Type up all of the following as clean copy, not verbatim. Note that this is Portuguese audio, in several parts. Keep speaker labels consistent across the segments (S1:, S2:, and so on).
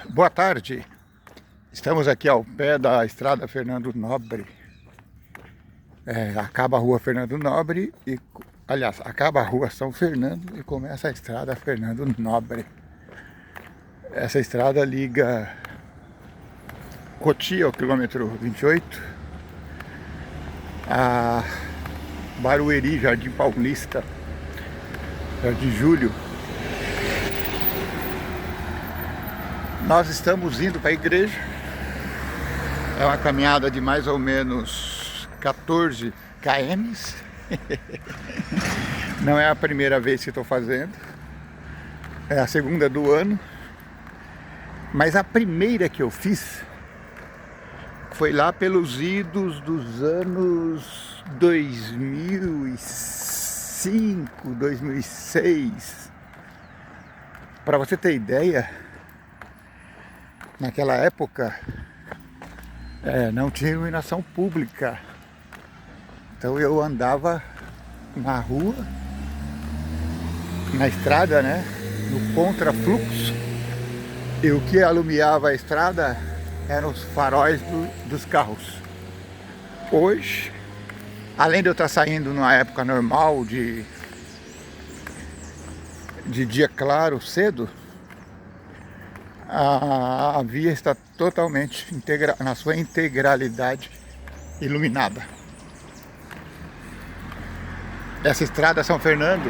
S1: Boa tarde, estamos aqui ao pé da estrada Fernando Nobre. Acaba a rua Fernando Nobre e, aliás, acaba a rua São Fernando e começa a estrada Fernando Nobre. Essa estrada liga Cotia, ao quilômetro 28, a Barueri, Jardim Paulista, Jardim Júlio. Nós estamos indo para a igreja. É uma caminhada de mais ou menos 14 km. Não é a primeira vez que estou fazendo. É a segunda do ano. Mas a primeira que eu fiz foi lá pelos idos dos anos 2005, 2006. Para você ter ideia, naquela época não tinha iluminação pública. Então eu andava na rua, na estrada, né, no contrafluxo. E o que alumiava a estrada eram os faróis dos carros. Hoje, além de eu estar saindo numa época normal de dia claro, cedo, a via está totalmente na sua integralidade iluminada. Essa estrada São Fernando,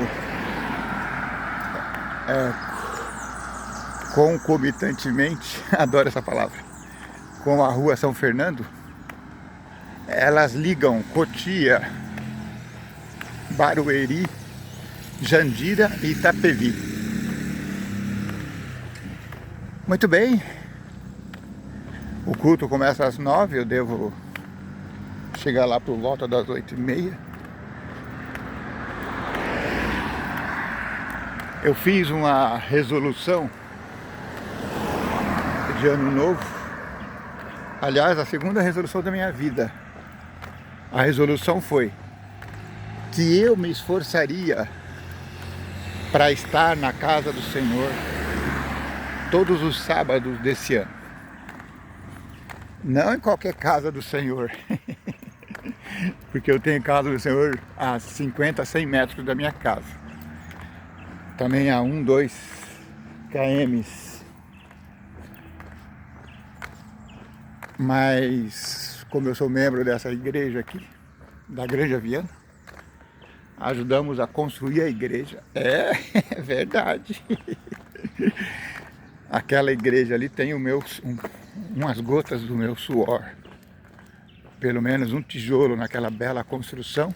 S1: concomitantemente, adoro essa palavra, com a rua São Fernando, elas ligam Cotia, Barueri, Jandira e Itapevi. Muito bem, o culto começa às 9, eu devo chegar lá por volta das 8h30. Eu fiz uma resolução de ano novo, aliás, a segunda resolução da minha vida. A resolução foi que eu me esforçaria para estar na casa do Senhor todos os sábados desse ano. Não em qualquer casa do Senhor, porque eu tenho casa do Senhor a 50, 100 metros da minha casa. Também a 1, 2 km. Mas, como eu sou membro dessa igreja aqui, da Granja Viana, ajudamos a construir a igreja. É verdade. Aquela igreja ali tem umas gotas do meu suor. Pelo menos um tijolo naquela bela construção.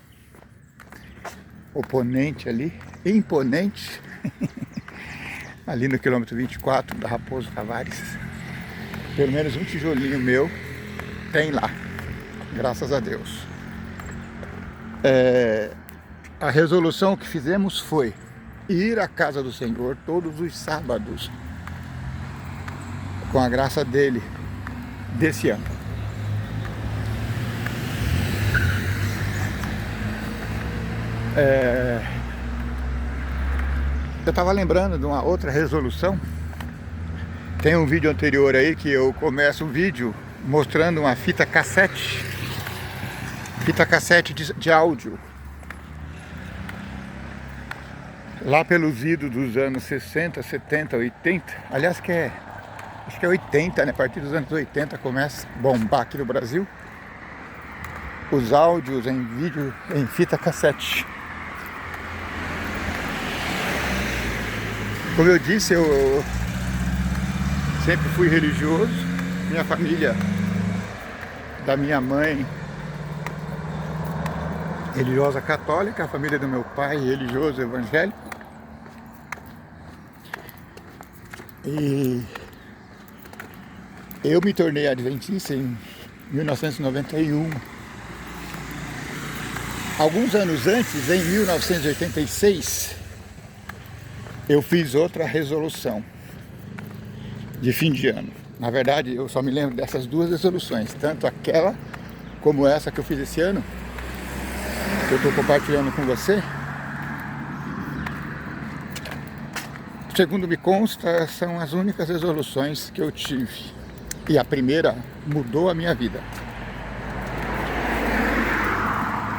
S1: Oponente ali, imponente. Ali no quilômetro 24 da Raposo Tavares. Pelo menos um tijolinho meu tem lá. Graças a Deus. A resolução que fizemos foi ir à casa do Senhor todos os sábados, com a graça dele, desse ano. Eu estava lembrando de uma outra resolução. Tem um vídeo anterior aí que eu começo o vídeo mostrando uma fita cassete de áudio. Lá pelos idos dos anos 60, 70, 80, aliás acho que é 80, né? A partir dos anos 80 começa a bombar aqui no Brasil os áudios em vídeo, em fita cassete. Como eu disse, eu sempre fui religioso. Minha família, da minha mãe, religiosa católica, a família do meu pai, religioso evangélico. E eu me tornei adventista em 1991. Alguns anos antes, em 1986, eu fiz outra resolução de fim de ano. Na verdade, eu só me lembro dessas duas resoluções, tanto aquela como essa que eu fiz esse ano, que eu estou compartilhando com você. segundo me consta, são as únicas resoluções que eu tive. E a primeira mudou a minha vida.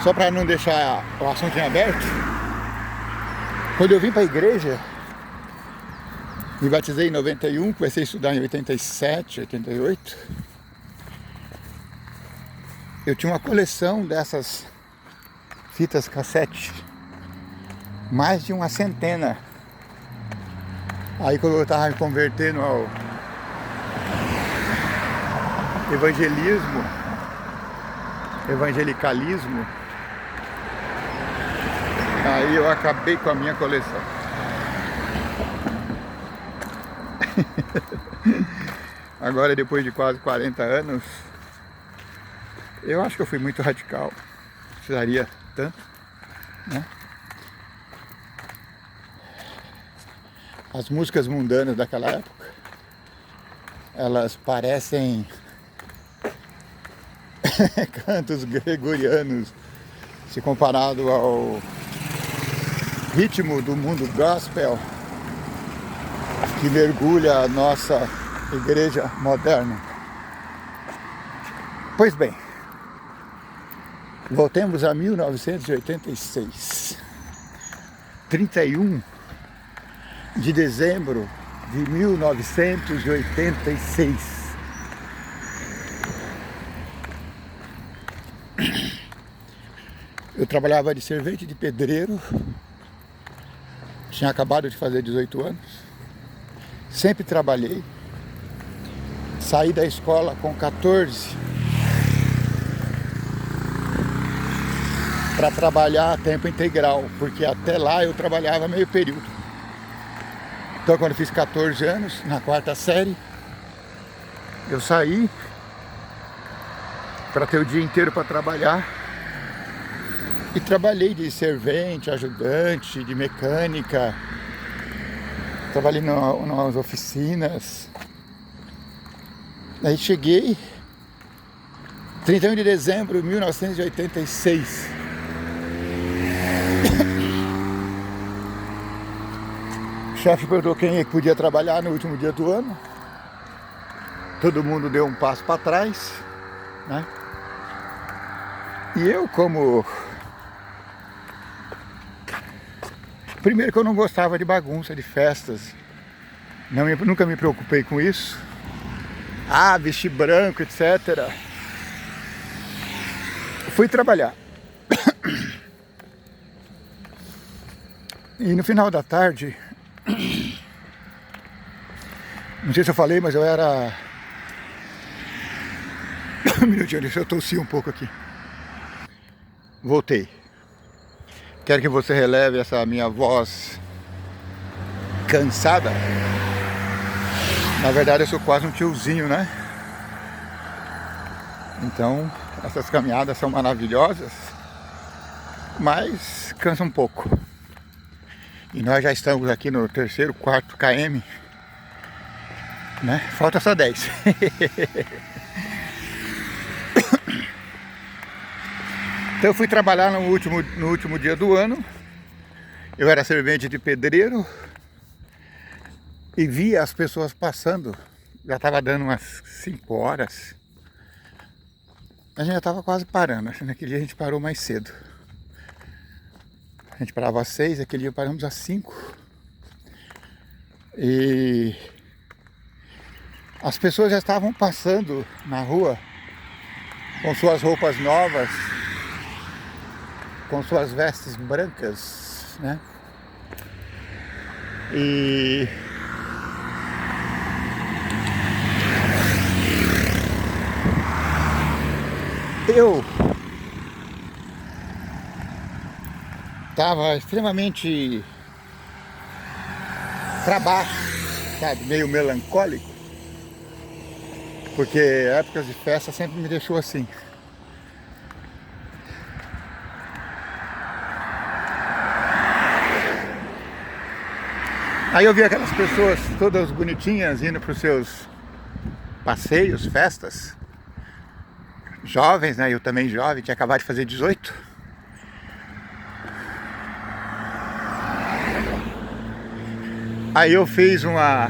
S1: Só para não deixar o assunto em aberto, quando eu vim para a igreja, me batizei em 91, comecei a estudar em 87, 88. Eu tinha uma coleção dessas fitas cassete, mais de uma centena. Aí quando eu estava me convertendo ao evangelicalismo, aí eu acabei com a minha coleção. Agora, depois de quase 40 anos, eu acho que eu fui muito radical. Precisaria tanto, né? As músicas mundanas daquela época, elas parecem cantos gregorianos se comparado ao ritmo do mundo gospel que mergulha a nossa igreja moderna. Pois bem, voltemos a 1986, 31 de dezembro de 1986. Eu trabalhava de servente de pedreiro, tinha acabado de fazer 18 anos, sempre trabalhei, saí da escola com 14 para trabalhar a tempo integral, porque até lá eu trabalhava meio período. Então quando eu fiz 14 anos, na quarta série, eu saí para ter o dia inteiro para trabalhar. E trabalhei de servente, ajudante, de mecânica. Trabalhei nas oficinas. Aí cheguei, 31 de dezembro de 1986. O chefe perguntou quem é que podia trabalhar no último dia do ano. Todo mundo deu um passo para trás, né? E eu, como... Primeiro que eu não gostava de bagunça, de festas. Nunca me preocupei com isso. Vestir branco, etc. Fui trabalhar. E no final da tarde, não sei se eu falei, mas eu era... Um minutinho, deixa eu tossir um pouco aqui. Voltei. Quero que você releve essa minha voz cansada. Na verdade eu sou quase um tiozinho, né? Então essas caminhadas são maravilhosas, mas cansa um pouco. E nós já estamos aqui no terceiro, quarto km, né? Falta só 10. Então eu fui trabalhar no último dia do ano. Eu era servente de pedreiro e via as pessoas passando. Já estava dando umas 5 horas. A gente já estava quase parando. Naquele dia a gente parou mais cedo. A gente parava às 6, aquele dia paramos às 5. E as pessoas já estavam passando na rua com suas roupas novas, com suas vestes brancas, né? E eu estava extremamente para baixo, sabe? Meio melancólico, porque épocas de festa sempre me deixou assim. Aí eu vi aquelas pessoas todas bonitinhas indo para os seus passeios, festas. Jovens, né? Eu também jovem, tinha acabado de fazer 18. Aí eu fiz uma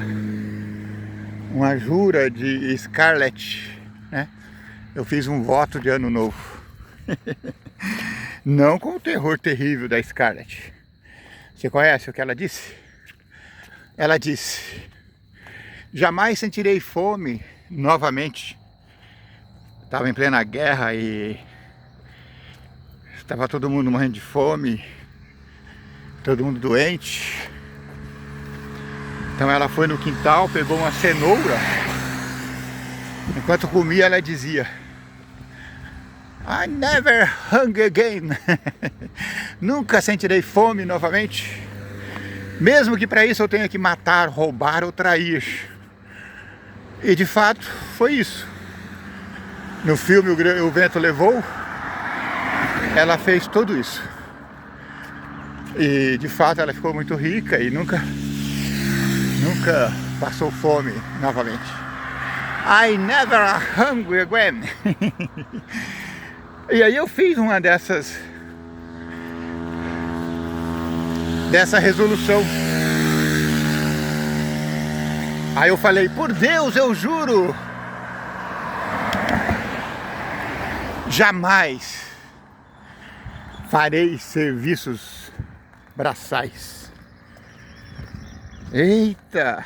S1: jura de Scarlett, né? Eu fiz um voto de ano novo. Não com o terror terrível da Scarlett. Você conhece o que ela disse? Ela disse: jamais sentirei fome novamente. Estava em plena guerra e estava todo mundo morrendo de fome, todo mundo doente. Então ela foi no quintal, pegou uma cenoura. Enquanto comia, ela dizia: I never hungry again. Nunca sentirei fome novamente. Mesmo que para isso eu tenha que matar, roubar ou trair. E de fato foi isso. No filme O Vento Levou, ela fez tudo isso. E de fato ela ficou muito rica e nunca passou fome novamente. I never hungry again. E aí eu fiz uma dessa resolução. Aí eu falei: por Deus, eu juro, jamais farei serviços braçais. Eita!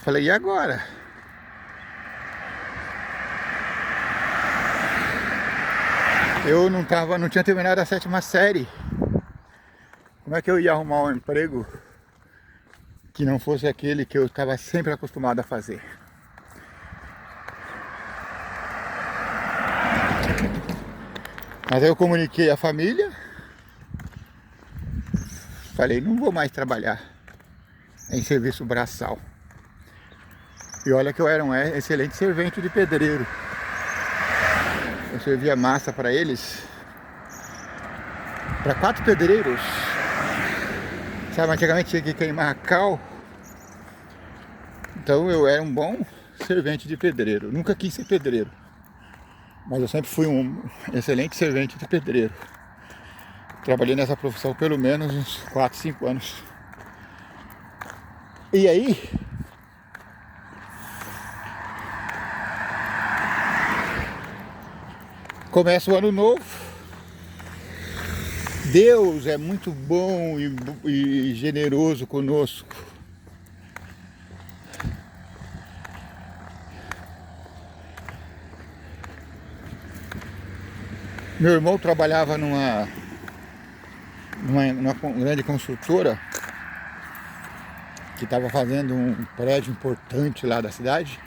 S1: Falei: e agora? Eu não tinha terminado a 7ª série. Como é que eu ia arrumar um emprego que não fosse aquele que eu estava sempre acostumado a fazer? Mas aí eu comuniquei à família. Falei: não vou mais trabalhar em serviço braçal. E olha que eu era um excelente servente de pedreiro. Eu servia massa para eles, para 4 pedreiros. Sabe, antigamente tinha que queimar cal. Então eu era um bom servente de pedreiro. Nunca quis ser pedreiro, mas eu sempre fui um excelente servente de pedreiro. Trabalhei nessa profissão pelo menos uns 4, 5 anos. E aí, começa o ano novo. Deus é muito bom e generoso conosco. Meu irmão trabalhava numa grande construtora que estava fazendo um prédio importante lá da cidade.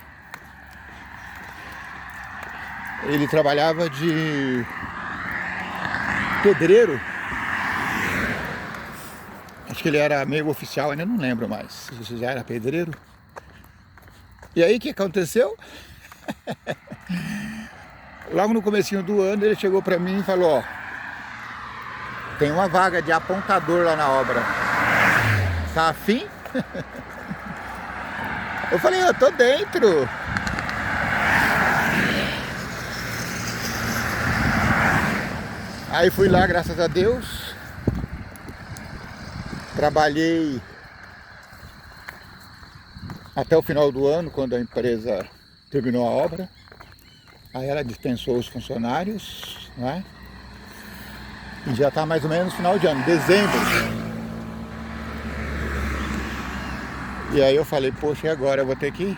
S1: Ele trabalhava de pedreiro. Acho que ele era meio oficial, ainda não lembro mais se já era pedreiro. E aí o que aconteceu? Logo no comecinho do ano ele chegou para mim e falou: ó, tem uma vaga de apontador lá na obra. Tá afim? Eu falei: eu tô dentro. Aí fui lá, graças a Deus. Trabalhei até o final do ano, quando a empresa terminou a obra. Aí ela dispensou os funcionários, né? E já está mais ou menos no final de ano, dezembro. E aí eu falei: poxa, e agora? Eu vou ter que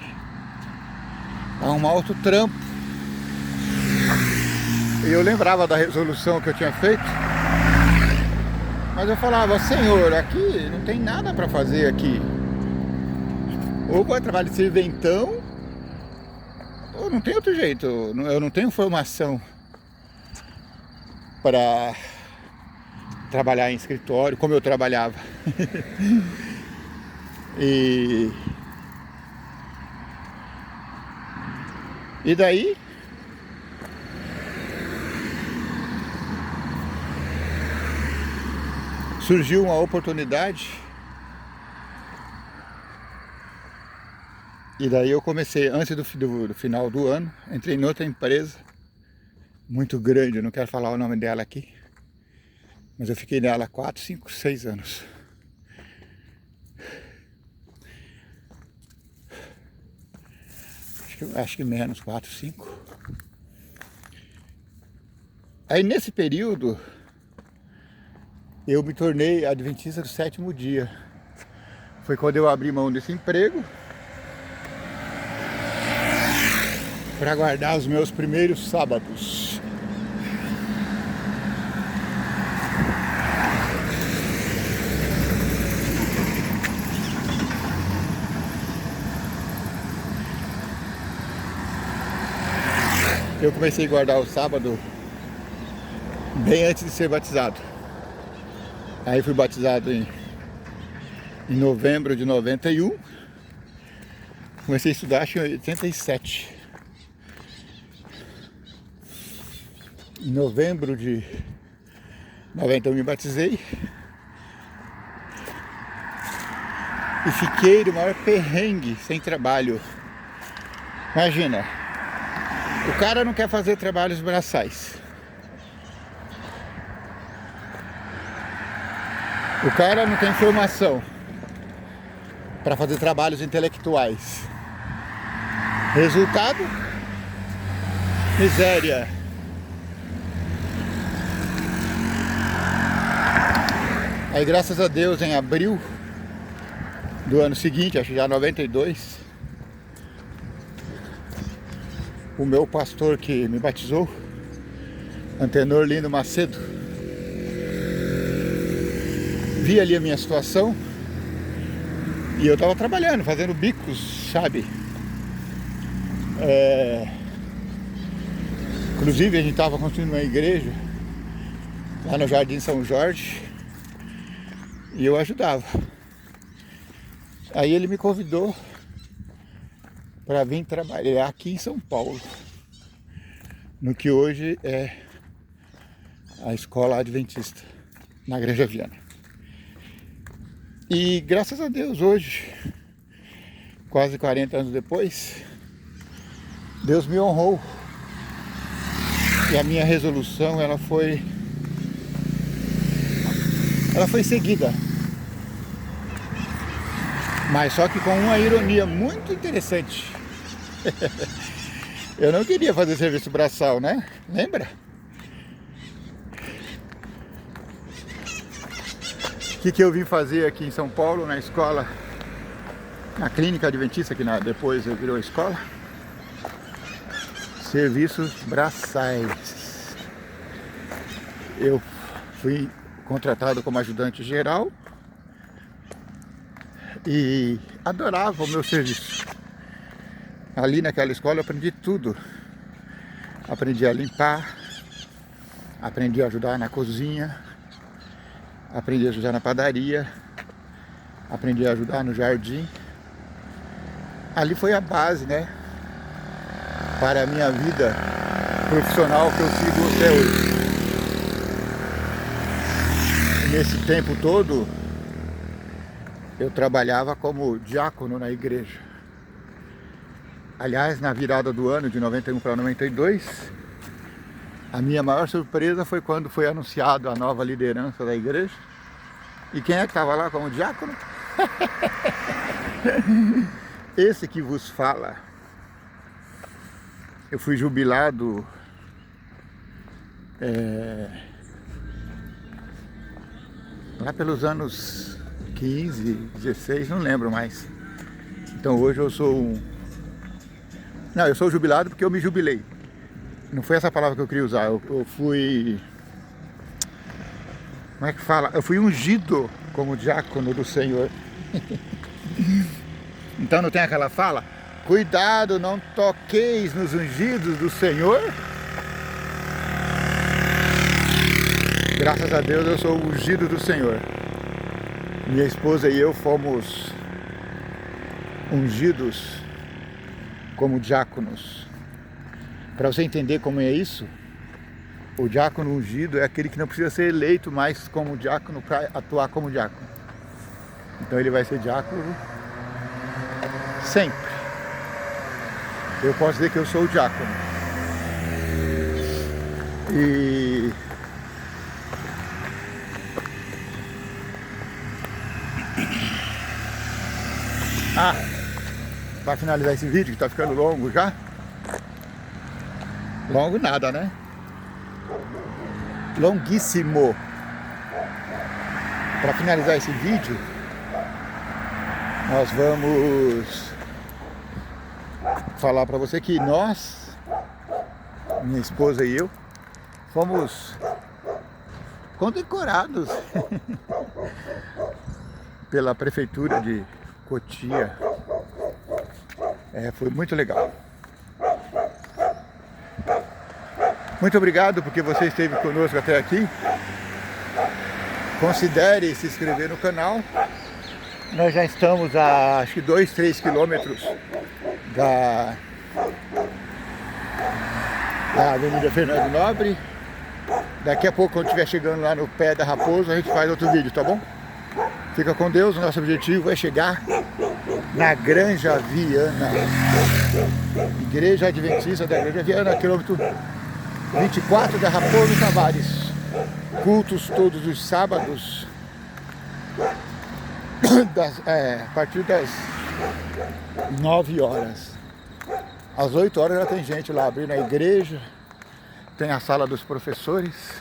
S1: arrumar outro trampo. E eu lembrava da resolução que eu tinha feito. Mas eu falava: Senhor, aqui não tem nada para fazer aqui. Ou vai trabalhar de serventão, ou não tem outro jeito. Eu não tenho formação para trabalhar em escritório como eu trabalhava. E daí surgiu uma oportunidade. E daí eu comecei, antes do final do ano, entrei em outra empresa muito grande, eu não quero falar o nome dela aqui, mas eu fiquei nela 4, 5, 6 anos. acho que menos, 4, 5. Aí nesse período, eu me tornei adventista do sétimo dia. Foi quando eu abri mão desse emprego para guardar os meus primeiros sábados. Eu comecei a guardar o sábado bem antes de ser batizado. Aí fui batizado em novembro de 91. Comecei a estudar acho, em 87. Em novembro de 91 me batizei. E fiquei no maior perrengue, sem trabalho. Imagina, o cara não quer fazer trabalhos braçais. O cara não tem formação para fazer trabalhos intelectuais. Resultado? Miséria. Aí graças a Deus em abril do ano seguinte, acho que já 92, o meu pastor que me batizou, Antenor Lindo Macedo, via ali a minha situação e eu estava trabalhando, fazendo bicos, sabe? Inclusive a gente estava construindo uma igreja lá no Jardim São Jorge e eu ajudava. Aí ele me convidou para vir trabalhar aqui em São Paulo, no que hoje é a Escola Adventista, na Igreja Viana. E graças a Deus hoje, quase 40 anos depois, Deus me honrou. E a minha resolução, ela foi seguida. Mas só que com uma ironia muito interessante. Eu não queria fazer serviço braçal, né? Lembra? O que eu vim fazer aqui em São Paulo, na escola, na clínica adventista, que depois virou a escola? Serviços braçais. Eu fui contratado como ajudante geral e adorava o meu serviço. Ali naquela escola eu aprendi tudo. Aprendi a limpar, aprendi a ajudar na cozinha, aprendi a ajudar na padaria, aprendi a ajudar no jardim. Ali foi a base, né, para a minha vida profissional que eu sigo até hoje. E nesse tempo todo, eu trabalhava como diácono na igreja. Aliás, na virada do ano de 91 para 92, a minha maior surpresa foi quando foi anunciado a nova liderança da igreja. E quem é que estava lá como diácono? Esse que vos fala. Eu fui jubilado lá pelos anos 15, 16, não lembro mais. Então hoje eu sou Não, eu sou jubilado porque eu me jubilei. Não foi essa palavra que eu queria usar. Eu fui... Como é que fala? Eu fui ungido como diácono do Senhor. Então não tem aquela fala? Cuidado, não toqueis nos ungidos do Senhor. Graças a Deus eu sou ungido do Senhor. Minha esposa e eu fomos ungidos como diáconos. Para você entender como é isso, o diácono ungido é aquele que não precisa ser eleito mais como diácono para atuar como diácono. Então ele vai ser diácono sempre. Eu posso dizer que eu sou o diácono. E para finalizar esse vídeo, que está ficando longo já. Longo nada, né? Longuíssimo. Para finalizar esse vídeo, nós vamos falar para você que nós, minha esposa e eu, fomos condecorados pela prefeitura de Cotia. Foi muito legal. Muito obrigado porque você esteve conosco até aqui. Considere se inscrever no canal. Nós já estamos a acho que 2, 3 quilômetros da Avenida Fernando Nobre. Daqui a pouco, quando estiver chegando lá no pé da Raposa, a gente faz outro vídeo, tá bom? Fica com Deus, o nosso objetivo é chegar na Granja Viana, Igreja Adventista da Granja Viana, quilômetro 24 da Raposo Tavares. Cultos todos os sábados, a partir das 9 horas. Às 8 horas já tem gente lá abrindo a igreja, tem a sala dos professores.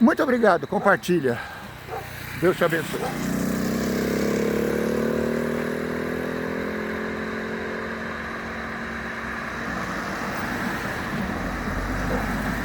S1: Muito obrigado, compartilha. Deus te abençoe.